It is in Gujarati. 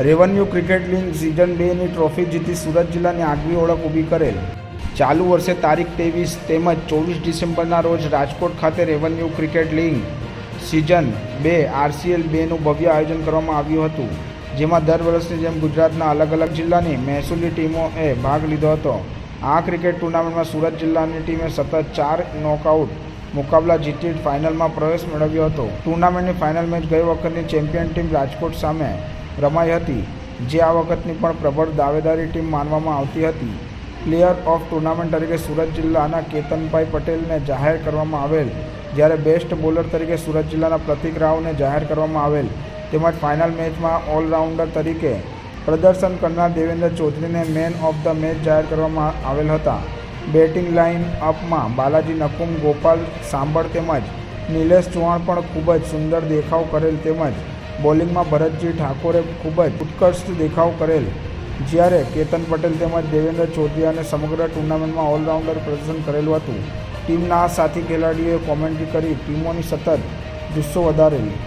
રેવન્યુ ક્રિકેટ લીગ સિઝન 2ની ટ્રોફી જીતી સુરત જિલ્લાની આગવી ઓળખ ઊભી કરેલ. ચાલુ વર્ષે તારીખ 23 તેમજ 24 ડિસેમ્બરના રોજ રાજકોટ ખાતે revenue cricket league season 2 RCL 2નું ભવ્ય આયોજન કરવામાં આવ્યું હતું, જેમાં દર વર્ષની જેમ ગુજરાતના અલગ અલગ જિલ્લાની મહેસૂલી ટીમોએ ભાગ લીધો હતો. આ ક્રિકેટ ટુર્નામેન્ટમાં સુરત જિલ્લાની ટીમે સતત 4 નોકઆઉટ મુકાબલા જીતી ફાઇનલમાં પ્રવેશ મેળવ્યો હતો. ટુર્નામેન્ટની ફાઇનલ મેચ ગઈ વખતની ચેમ્પિયન ટીમ રાજકોટ સામે રમાઈ હતી, જે આ વખતની પણ પ્રબળ દાવેદારી ટીમ માનવામાં આવતી હતી. પ્લેયર ઓફ ટુર્નામેન્ટ તરીકે સુરત જિલ્લાના કેતનભાઈ પટેલને જાહેર કરવામાં આવેલ, જ્યારે બેસ્ટ બોલર તરીકે સુરત જિલ્લાના પ્રતિક રાવને જાહેર કરવામાં આવેલ, તેમજ ફાઇનલ મેચમાં ઓલરાઉન્ડર તરીકે પ્રદર્શન કરનાર દેવેન્દ્ર ચૌધરીને મેન ઓફ ધ મેચ જાહેર કરવામાં આવેલ હતા. બેટિંગ લાઇન અપમાં બાલાજી નકુમ, ગોપાલ સાંભળ તેમજ નિલેશ ચૌહાણ પણ ખૂબ જ સુંદર દેખાવ કરેલ, તેમજ બોલિંગમાં ભરતજી ઠાકોરે ખૂબ જ ઉત્કૃષ્ટ દેખાવ કરેલ, જ્યારે કેતન પટેલ તેમજ દેવેન્દ્ર ચૌધરીયાને સમગ્ર ટુર્નામેન્ટમાં ઓલરાઉન્ડર પ્રદર્શન કરેલું હતું. ટીમના આ સાથી ખેલાડીઓએ કોમેન્ટ્રી કરી ટીમોની સતત જુસ્સો વધારેલી.